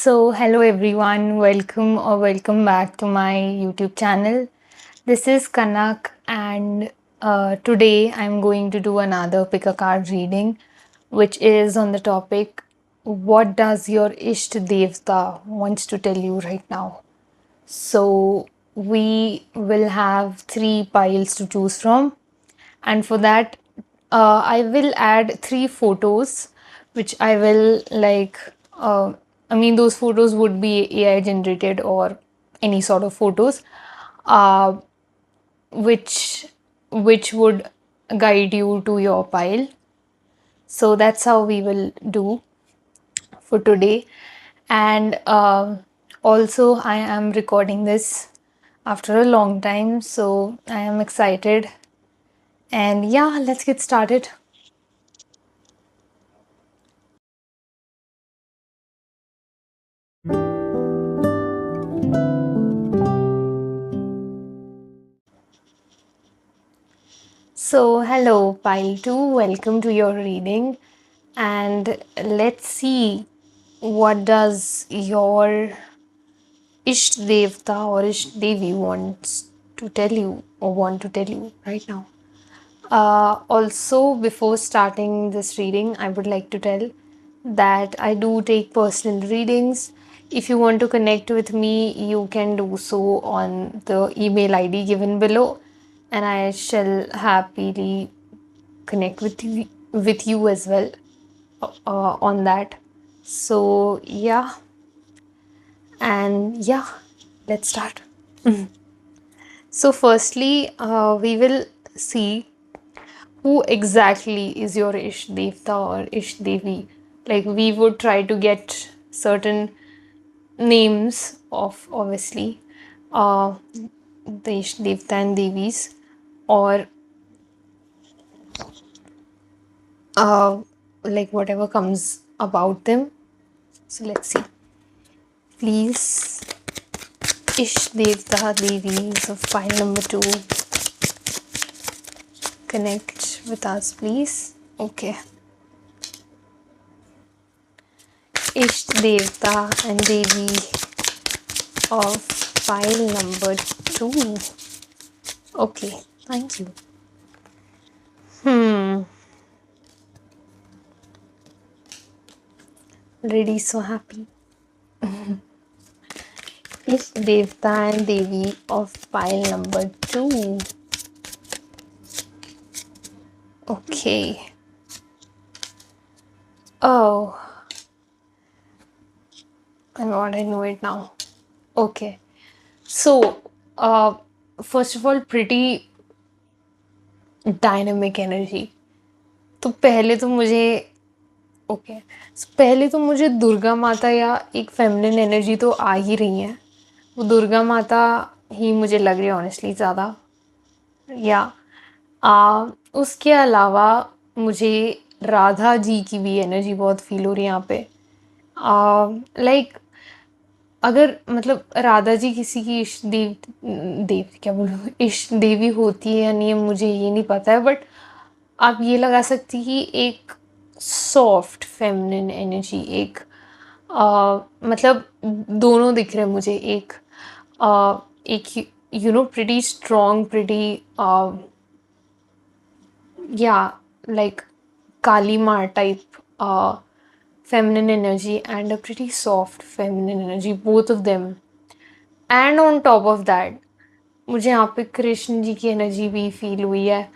Hello everyone, welcome back to my YouTube channel. This is Kanak, and today I'm going to do another pick a card reading, which is on the topic what does your Isht Devta wants to tell you right now. So, we will have three piles to choose from, and for that, I will add three photos, which I will those photos would be AI generated or any sort of photos, uh, which which would guide you to your pile. So that's how we will do for today. And also, I am recording this after a long time, so I am excited. And yeah, let's get started. So, hello, Pile 2, welcome to your reading. And let's see what does your Isht Devta or Isht Devi wants to tell you or want to tell you right now. Also, before starting this reading, I would like to tell that I do take personal readings. If you want to connect with me, you can do so on the email ID given below, and I shall happily connect with you as well on that. So yeah, let's start. So firstly, we will see who exactly is your Ish Devta or Ish Devi. Like we would try to get certain names of obviously uh, the Ish Devta and Devis, or uh, like whatever comes about them. So let's see. Please, Ish Devta Devis of pile number 2, connect with us, please. Okay. Ish Devta and Devi of pile number 2. Okay, thank you. Hmm, already so happy. Ish Devta and Devi of pile number 2. Okay. Oh, my god, I know it now. Okay. So, uh, first of all, pretty dynamic energy. तो पहले तो मुझे okay पहले तो मुझे दुर्गा माता या एक फेमिनिन एनर्जी तो आ ही रही है। वो दुर्गा माता ही मुझे लग रही है ऑनेस्टली ज़्यादा। या उसके अलावा मुझे राधा जी की भी एनर्जी बहुत फील हो रही है यहाँ पे। लाइक अगर मतलब राधा जी किसी की इष्ट देव देव क्या बोलूँ इष्ट देवी होती है या नहीं मुझे ये नहीं पता है, बट आप ये लगा सकती कि एक सॉफ्ट फेमिनिन एनर्जी एक मतलब दोनों दिख रहे हैं मुझे। एक प्रिटी स्ट्रॉन्ग प्रिटी या लाइक काली माँ type feminine energy and a pretty soft feminine energy, both of them. And on top of that, मुझे यहाँ पे कृष्ण जी की एनर्जी भी फील हुई है।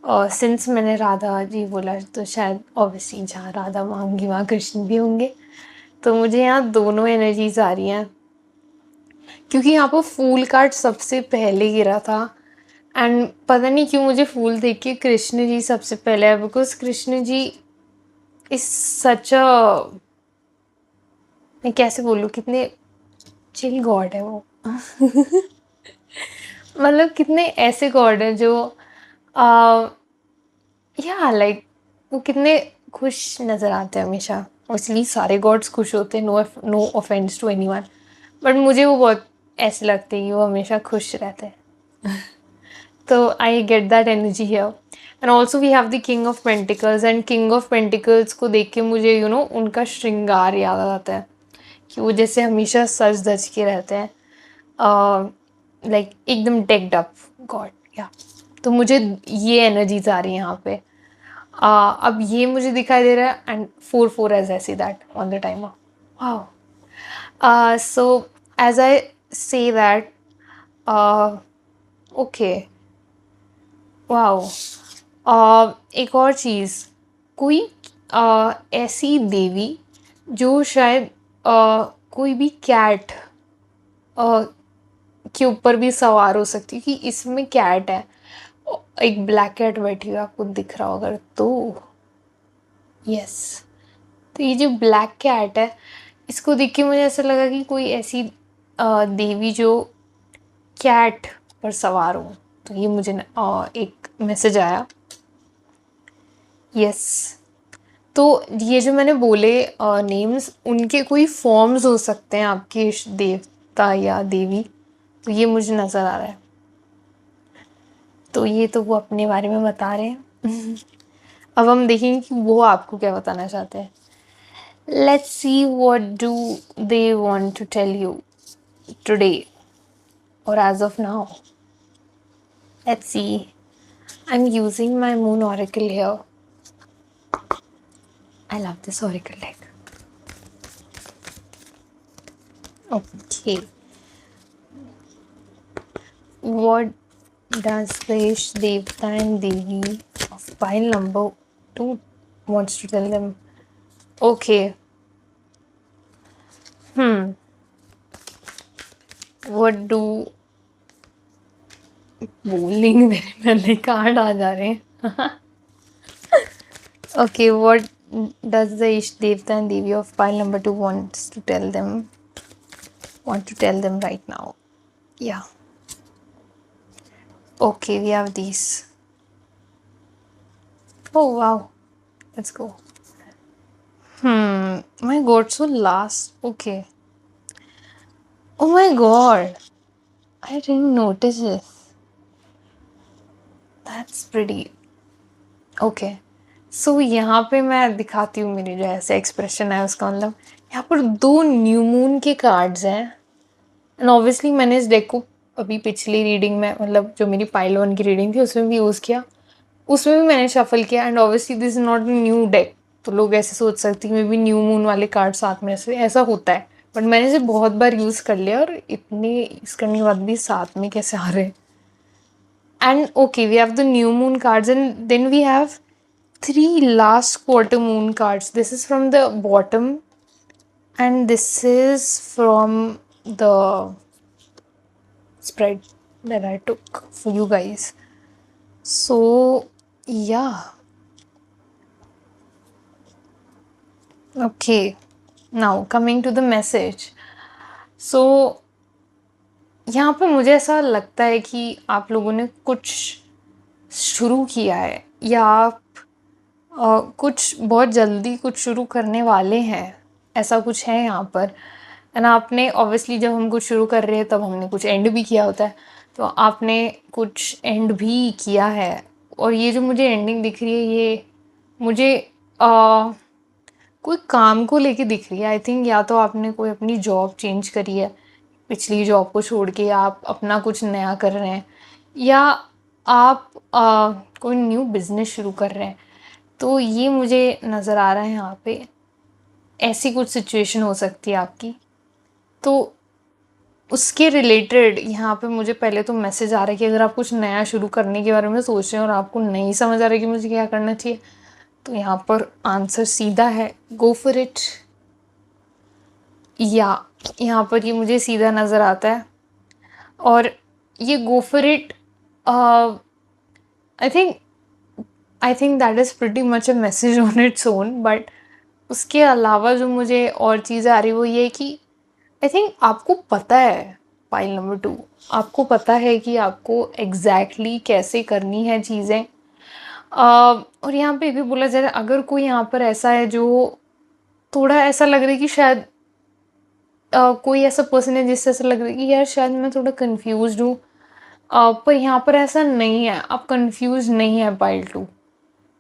सिंस मैंने राधा जी बोला तो शायद ऑब्वियसली जहाँ राधा माँ होंगी वहाँ कृष्ण भी होंगे। तो मुझे यहाँ दोनों एनर्जीज आ रही हैं क्योंकि यहाँ पर फूल कार्ड सबसे पहले गिरा था। एंड पता नहीं क्यों मुझे फूल देख के कृष्ण जी सबसे पहले है, because Krishna ji is such a, मैं कैसे बोलूँ, कितने चिल गॉड है वो। मतलब कितने ऐसे गॉड हैं जो या लाइक वो कितने खुश नज़र आते हैं हमेशा। मोस्टली सारे गॉड्स खुश होते हैं, no offence to anyone, but मुझे वो बहुत ऐसे लगते हैं कि वो हमेशा खुश रहते हैं। तो I get that energy here. And also we have the king of pentacles, and king of pentacles को देख के मुझे उनका श्रृंगार याद आ जाता है कि वो जैसे हमेशा सज धज के रहते हैं, लाइक एकदम डेक्ड अप गॉड या। तो मुझे ये एनर्जीज आ रही है यहाँ पे। अब ये मुझे दिखाई दे रहा है and 4 4 as I see that on the timer. Wow. So as I say that, okay, wow. एक और चीज़, कोई ऐसी देवी जो शायद कोई भी कैट के ऊपर भी सवार हो सकती है, कि इसमें कैट है, एक ब्लैक कैट बैठी हुई आपको दिख रहा होगा तो यस। तो ये जो ब्लैक कैट है, इसको देख के मुझे ऐसा लगा कि कोई ऐसी देवी जो कैट पर सवार हो। तो ये मुझे एक मैसेज आया। यस। तो ये जो मैंने बोले नेम्स, उनके कोई फॉर्म्स हो सकते हैं आपके इष्ट देवता या देवी। तो ये मुझे नज़र आ रहा है। तो ये तो वो अपने बारे में बता रहे हैं। अब हम देखेंगे कि वो आपको क्या बताना चाहते हैं। Let's see what do they want to tell you today और as of now. Let's see. I am using my moon oracle here. I love this oracle deck. Okay. What does the Ish Devta and Devi of pile number 2 wants to tell them? Okay. What do bowling मेरे पहले card आ जा रहे हैं। Okay, what does the Ish Devta and Devi of pile number 2 want to tell them right now? Yeah. Okay, we have these. Oh wow. Let's go. My god, so last. Okay. Oh my god. I didn't notice this. That's pretty. Okay. So यहाँ पे मैं दिखाती हूँ मेरे जो ऐसे expression है उसका मतलब। यहाँ पर 2 न्यू मून के कार्ड्स हैं एंड ऑब्वियसली मैंने इस डेक को अभी पिछली रीडिंग में, मतलब जो मेरी पाइल 1 की रीडिंग थी उसमें भी यूज़ किया, उसमें भी मैंने शफल किया and obviously this is not a new deck. तो लोग ऐसे सोच सकते हैं मे बी न्यू मून वाले कार्ड साथ में ऐसा होता है, बट मैंने इसे बहुत बार यूज़ कर लिया और इतने यूज़ करने के बाद भी साथ में कैसे आ रहे हैं। And okay, we have the new moon cards and then we have 3 last quarter moon cards. This is from the bottom and this is from the spread that I took for you guys. So yeah. Okay, now coming to the message. So यहाँ पे मुझे ऐसा लगता है कि आप लोगों ने कुछ शुरू किया है या आप कुछ बहुत जल्दी कुछ शुरू करने वाले हैं, ऐसा कुछ है यहाँ पर। एंड आपने ऑब्वियसली जब हम कुछ शुरू कर रहे हैं तब हमने कुछ एंड भी किया होता है, तो आपने कुछ एंड भी किया है। और ये जो मुझे एंडिंग दिख रही है ये मुझे कोई काम को लेके दिख रही है। आई थिंक या तो आपने कोई अपनी जॉब चेंज करी है, पिछली जॉब को छोड़ के आप अपना कुछ नया कर रहे हैं, या आप कोई न्यू बिजनेस शुरू कर रहे हैं। तो ये मुझे नज़र आ रहा है यहाँ पे, ऐसी कुछ सिचुएशन हो सकती है आपकी। तो उसके रिलेटेड यहाँ पे मुझे पहले तो मैसेज आ रहा है कि अगर आप कुछ नया शुरू करने के बारे में सोच रहे हैं और आपको नहीं समझ आ रहा है कि मुझे क्या करना चाहिए, तो यहाँ पर आंसर सीधा है, गो फॉर इट। या यहाँ पर ये मुझे सीधा नज़र आता है और ये go for it, I think that is pretty much a message on its own. But उसके अलावा जो मुझे और चीज़ें आ रही वो ये कि आई थिंक आपको पता है पाइल नंबर 2, आपको पता है कि आपको एग्जैक्टली कैसे करनी है चीज़ें। और यहाँ पे भी बोला जा रहा है अगर कोई यहाँ पर ऐसा है जो थोड़ा ऐसा लग रहा है कि शायद कोई ऐसा पर्सन है जिससे ऐसा लग रहा है कि यार शायद मैं थोड़ा कंफ्यूज हूँ, पर यहाँ पर ऐसा नहीं है, आप कंफ्यूज नहीं है पाइल 2।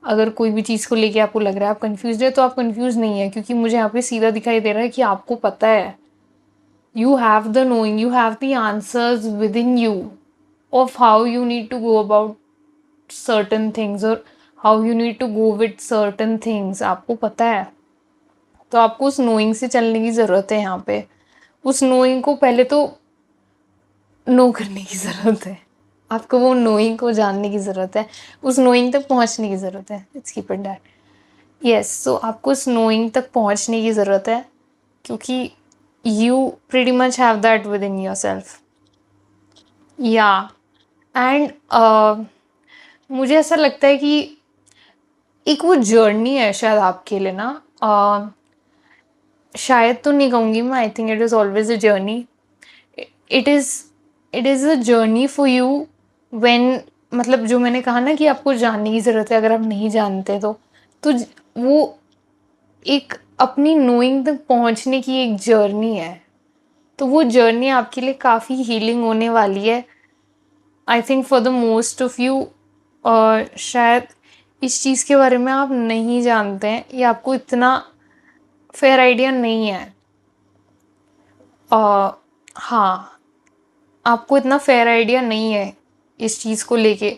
अगर कोई भी चीज़ को लेके आपको लग रहा है आप कंफ्यूज है, तो आप कंफ्यूज नहीं है, क्योंकि मुझे यहाँ पे सीधा दिखाई दे रहा है कि आपको पता है You have the knowing, you have the answers within you of how you need to go about certain things or how you need to go with certain things. आपको पता है, तो आपको उस नोइंग से चलने की ज़रूरत है यहाँ पे। उस नोइंग को पहले तो नो करने की ज़रूरत है। आपको वो नोइंग को जानने की ज़रूरत है, उस नोइंग तक पहुँचने की ज़रूरत है। Let's keep it that. Yes, so आपको उस नोइंग तक पहुँचने की ज़रूरत है, क्योंकि you pretty much have that with in your self. या एंड मुझे ऐसा लगता है कि एक वो जर्नी है शायद आपके लिए ना, शायद तो नहीं कहूँगी मैं, I think it is always a journey. It is it is a journey for you when, मतलब जो मैंने कहा ना कि आपको जानने की ज़रूरत है, अगर आप नहीं जानते तो वो एक अपनी नोइंग तक पहुंचने की एक जर्नी है। तो वो जर्नी आपके लिए काफ़ी हीलिंग होने वाली है, I think for the most of you. और शायद इस चीज़ के बारे में आप नहीं जानते हैं या आपको इतना फेयर आइडिया नहीं है। हाँ, आपको इतना फेयर आइडिया नहीं है इस चीज़ को लेके,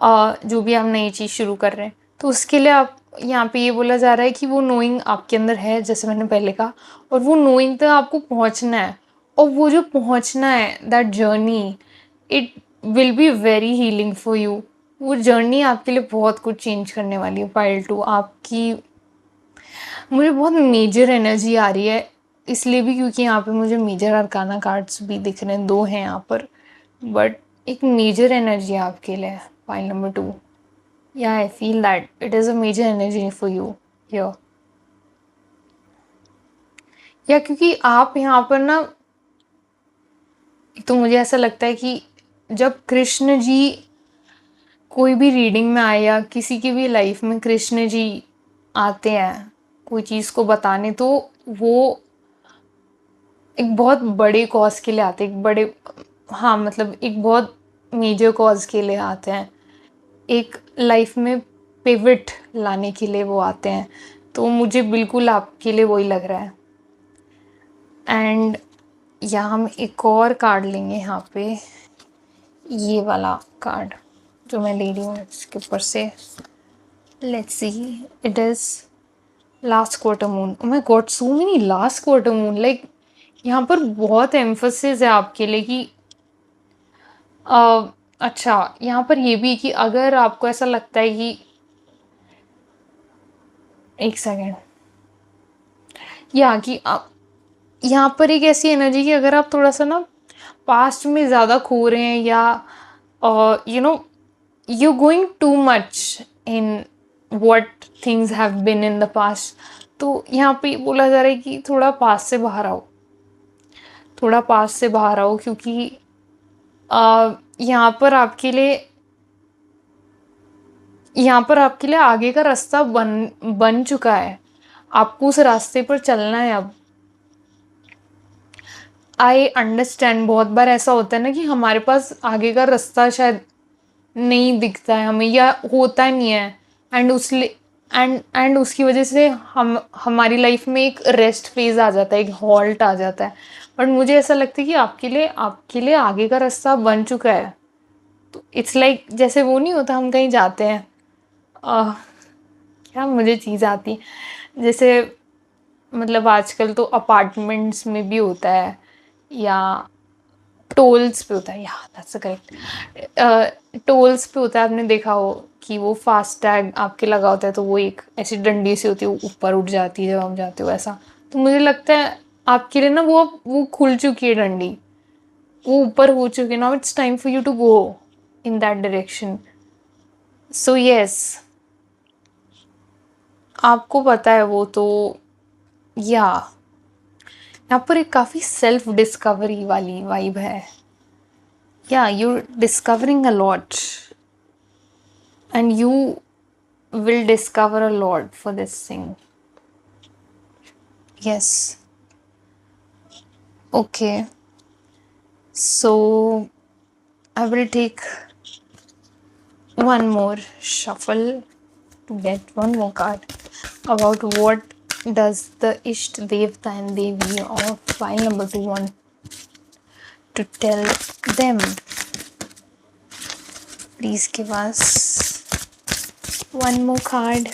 जो भी आप नई चीज़ शुरू कर रहे हैं। तो उसके लिए आप यहाँ पे ये बोला जा रहा है कि वो नोइंग आपके अंदर है, जैसे मैंने पहले कहा, और वो नोइंग तक आपको पहुँचना है। और वो जो पहुँचना है, that journey, it will be very healing for you. वो जर्नी आपके लिए बहुत कुछ चेंज करने वाली है। पाइल 2 आपकी, मुझे बहुत मेजर एनर्जी आ रही है, इसलिए भी क्योंकि यहाँ पे मुझे मेजर अरकाना कार्ड्स भी दिख रहे हैं, 2 हैं यहाँ पर, बट एक मेजर एनर्जी आपके लिए पाइल नंबर 2। या I feel that it is a major energy for you here. या क्योंकि आप यहाँ पर ना, तो मुझे ऐसा लगता है कि जब कृष्ण जी कोई भी रीडिंग में आए या किसी की भी लाइफ में कृष्ण जी आते हैं कोई चीज़ को बताने, तो वो एक बहुत बड़े कॉज के लिए आते हैं, एक बड़े, हाँ मतलब एक बहुत मेजर कॉज के लिए आते हैं, एक लाइफ में पिवट लाने के लिए वो आते हैं। तो मुझे बिल्कुल आपके लिए वही लग रहा है। एंड या हम एक और कार्ड लेंगे यहाँ पे, ये वाला कार्ड जो मैं ले रही हूँ इसके ऊपर से। Let's see, it is last quarter moon. Oh my God, so many last quarter moon. Like यहाँ पर बहुत एम्फोसिस है आपके लिए कि अच्छा, यहाँ पर ये भी कि अगर आपको ऐसा लगता है कि, एक सेकेंड, या कि यहाँ पर एक ऐसी एनर्जी कि अगर आप थोड़ा सा ना पास्ट में ज़्यादा खो रहे हैं, या you know you going too much in what things have been in the past, तो यहाँ पे बोला जा रहा है कि थोड़ा पास्ट से बाहर आओ, थोड़ा पास्ट से बाहर आओ, क्योंकि यहाँ पर आपके लिए, यहाँ पर आपके लिए आगे का रास्ता बन चुका है, आपको उस रास्ते पर चलना है अब। आई अंडरस्टैंड, बहुत बार ऐसा होता है ना कि हमारे पास आगे का रास्ता शायद नहीं दिखता है हमें, या होता नहीं है, एंड उसकी वजह से हम हमारी लाइफ में एक रेस्ट फेज आ जाता है, एक हॉल्ट आ जाता है। बट मुझे ऐसा लगता है कि आपके लिए आगे का रास्ता बन चुका है। तो इट्स लाइक जैसे वो नहीं होता, हम कहीं जाते हैं, क्या मुझे चीज़ आती है, जैसे मतलब आजकल तो अपार्टमेंट्स में भी होता है, या टोल्स पे होता है, या दैट्स करेक्ट, टोल्स पे होता है। आपने देखा हो कि वो फास्ट टैग आपके लगा होता है, तो वो एक ऐसी डंडी सी होती है, ऊपर उठ जाती है जब आप जाते हो, ऐसा। तो मुझे लगता है आपके लिए ना वो खुल चुकी है डंडी, वो ऊपर हो चुकी है। Now it's time for you to go in that direction. So yes, आपको पता है वो तो, या यहाँ पर एक काफ़ी सेल्फ डिस्कवरी वाली वाइब है। या you discovering a lot, and you will discover a lot for this thing. Yes. Okay, so I will take one more shuffle to get one more card about what does the Isht Devta and Devi of file number 2 want to tell them? Please give us one more card.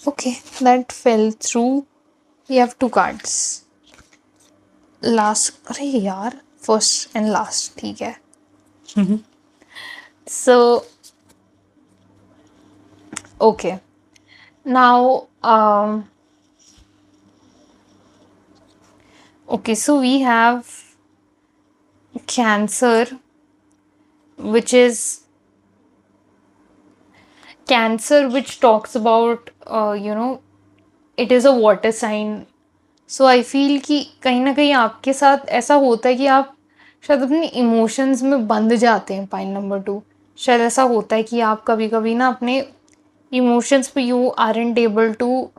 Okay, that fell through. We have 2 cards. Last, अरे यार, first and last, ठीक है. So, okay. Now, okay, so we have Cancer, which is Cancer, which talks about, it is a water sign. So I feel कि कहीं ना कहीं आपके साथ ऐसा होता है कि आप शायद अपने इमोशंस में बंद जाते हैं. पाइल नंबर 2, शायद ऐसा होता है कि आप कभी कभी ना अपने इमोशंस पे you aren't able to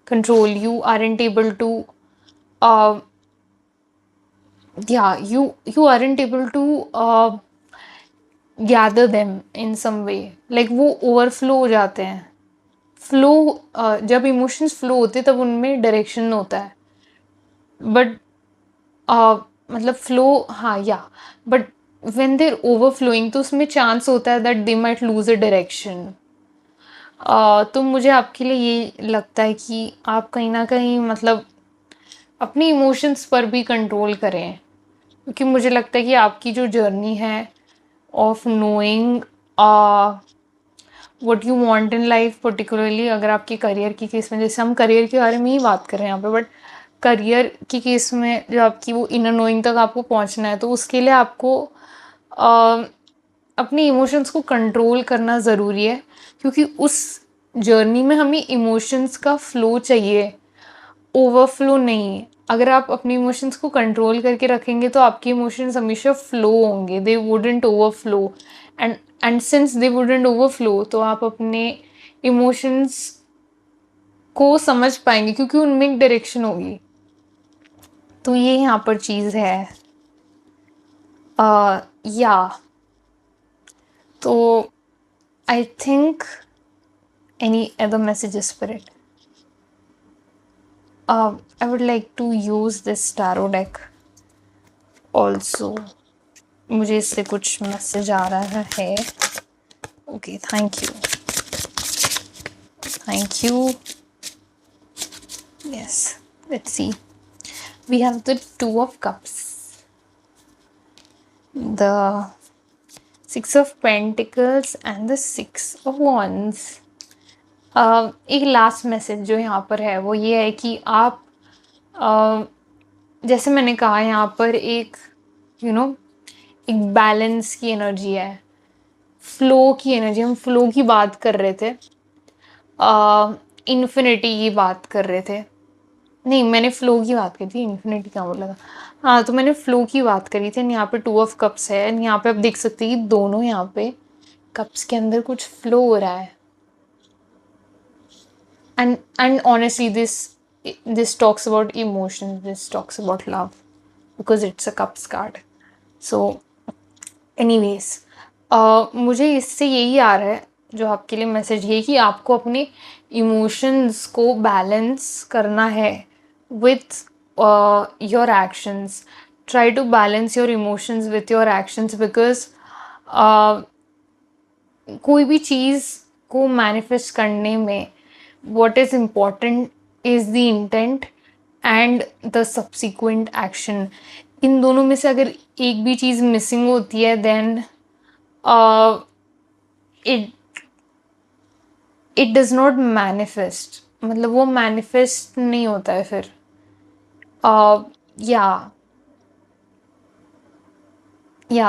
control, you aren't able to you aren't able to gather them in some way. like वो ओवरफ्लो हो जाते हैं. फ्लो, जब इमोशंस फ्लो होते हैं तब उनमें डायरेक्शन होता है. बट मतलब फ्लो, हाँ या, बट वेन देर ओवरफ्लोइंग तो उसमें चांस होता है that they might lose a direction. तो मुझे आपके लिए ये लगता है कि आप कहीं ना कहीं मतलब अपनी इमोशंस पर भी कंट्रोल करें, क्योंकि मुझे लगता है कि आपकी जो जर्नी है of knowing what you want in life, particularly अगर आपके करियर की केस में, जैसे हम करियर के बारे में ही बात कर रहे हैं यहाँ पे, बट करियर की केस में जो आपकी वो इनर नोइंग तक आपको पहुँचना है, तो उसके लिए आपको अपनी इमोशंस को कंट्रोल करना ज़रूरी है, क्योंकि उस जर्नी में हमें इमोशंस का फ्लो चाहिए, ओवरफ्लो नहीं. अगर आप अपनी इमोशंस को कंट्रोल करके रखेंगे तो आपके इमोशंस हमेशा फ्लो होंगे, they wouldn't overflow. And since they wouldn't overflow, तो आप अपने इमोशंस को समझ पाएंगे, क्योंकि उनमें एक डायरेक्शन होगी. तो ये यहाँ पर चीज़ है. या तो I think any other messages spirit. I would like to use this tarot deck also. मुझे इससे कुछ मैसेज आ रहा है. Okay, thank you, thank you. Yes, let's see. We have the 2 of Cups, the 6 of Pentacles and the 6 of Wands. एक last message जो यहाँ पर है वो ये है कि आप जैसे मैंने कहा यहाँ पर एक एक बैलेंस की एनर्जी है, फ्लो की एनर्जी. हम फ्लो की बात कर रहे थे, इन्फिनिटी की बात कर रहे थे. नहीं, मैंने फ्लो की बात करी थी, इन्फिनिटी क्या बोला था. हाँ, तो मैंने फ्लो की बात करी थी. यहाँ पे 2 ऑफ कप्स है. यहाँ पे आप देख सकते हैं कि दोनों यहाँ पे कप्स के अंदर कुछ फ्लो हो रहा है. and honestly, this talks about emotions, this talks about love, because it's a cups card. So anyways, मुझे इससे यही आ रहा है जो आपके लिए मैसेज, ये कि आपको अपने इमोशंस को बैलेंस करना है with your actions. Try to balance your emotions with your actions, because कोई भी चीज़ को मैनिफेस्ट करने में what is important is the intent and the subsequent action. इन दोनों में से अगर एक भी चीज़ मिसिंग होती है then it does not manifest. मतलब वो manifest नहीं होता है फिर. Yeah,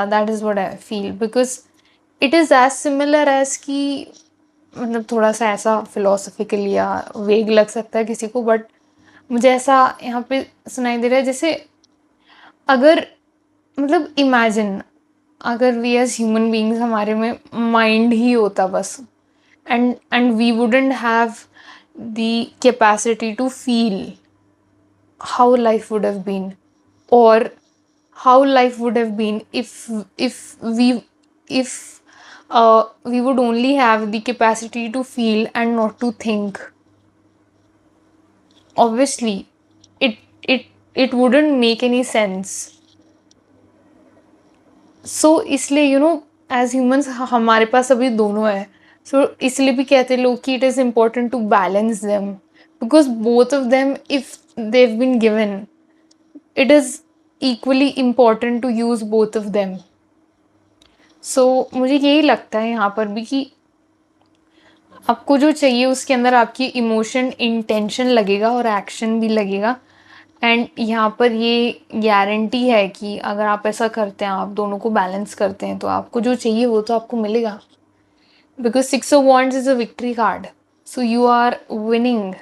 that is what I feel, because it is as similar as कि मतलब थोड़ा सा ऐसा फिलोसफिकल या वेग लग सकता है किसी को, बट मुझे ऐसा यहाँ पे सुनाई दे रहा है जैसे अगर मतलब इमेजिन अगर वी एज ह्यूमन बींग्स, हमारे में माइंड ही होता बस, and we wouldn't have the capacity to feel how life would have been, और how life would have been if we would only have the capacity to feel and not to think. obviously it it it wouldn't make any sense. सो इसलिए as humans हमारे पास अभी दोनों है. सो इसलिए भी कहते हैं लोग कि it is important to balance them, because both of them if they've been given, it is equally important to use both of them. So मुझे यही लगता है यहाँ पर भी कि आपको जो चाहिए उसके अंदर आपकी इमोशन इंटेंशन लगेगा और एक्शन भी लगेगा. एंड यहाँ पर ये गारंटी है कि अगर आप ऐसा करते हैं, आप दोनों को बैलेंस करते हैं, तो आपको जो चाहिए वो तो आपको मिलेगा. Because 6 of Wands is a victory card. So you are winning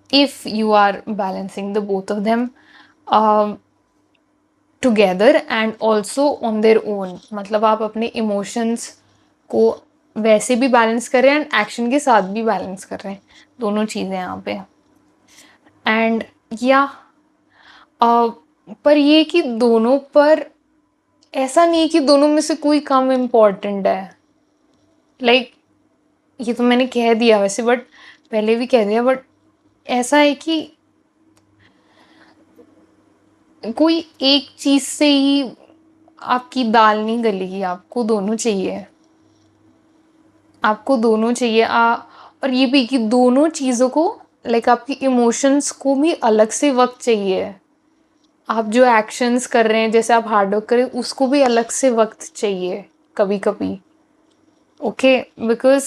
if you are balancing the both of them together and also on their own. मतलब आप अपने इमोशंस को वैसे भी बैलेंस कर रहे हैं एंड एक्शन के साथ भी बैलेंस कर रहे हैं, दोनों चीज़ें यहाँ पे. एंड या पर ये कि दोनों पर ऐसा नहीं है कि दोनों में से कोई कम इम्पोर्टेंट है. लाइक ये तो मैंने कह दिया वैसे, बट पहले भी कह दिया, बट ऐसा है कि कोई एक चीज़ से ही आपकी दाल नहीं गलेगी, आपको दोनों चाहिए. आपको दोनों चाहिए. और ये भी कि दोनों चीज़ों को लाइक आपकी इमोशंस को भी अलग से वक्त चाहिए. आप जो एक्शंस कर रहे हैं, जैसे आप हार्ड वर्क करें, उसको भी अलग से वक्त चाहिए कभी कभी. ओके, बिकॉज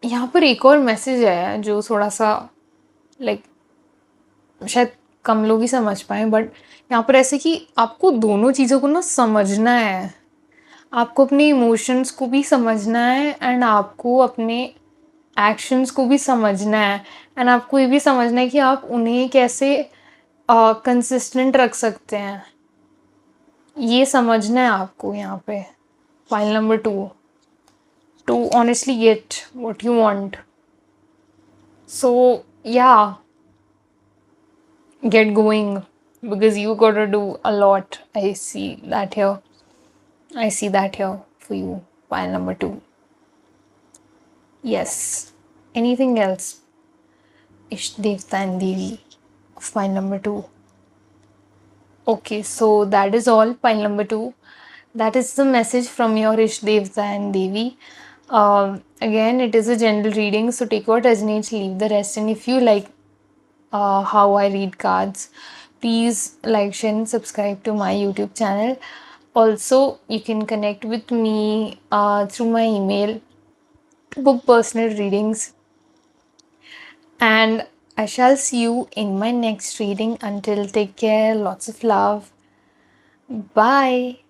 यहाँ पर एक और मैसेज है जो थोड़ा सा लाइक शायद कम लोग ही समझ पाए, बट यहाँ पर ऐसे कि आपको दोनों चीज़ों को ना समझना है. आपको अपने इमोशंस को भी समझना है एंड आपको अपने एक्शंस को भी समझना है. एंड आपको ये भी समझना है कि आप उन्हें कैसे कंसिस्टेंट रख सकते हैं. ये समझना है आपको यहाँ पे. File number 2, to honestly get what you want. So yeah, get going because you gotta do a lot. I see that here. I see that here for you. File number 2. Yes. Anything else? Ishdevta and Devi. File number 2. Okay, so that is all. File number 2. That is the message from your Ishdevta and Devi. Again, it is a general reading, so take what resonates, leave the rest. And if you like how I read cards, please like, share, and subscribe to my YouTube channel. Also, you can connect with me through my email to book personal readings. And I shall see you in my next reading. Until, take care, lots of love. Bye.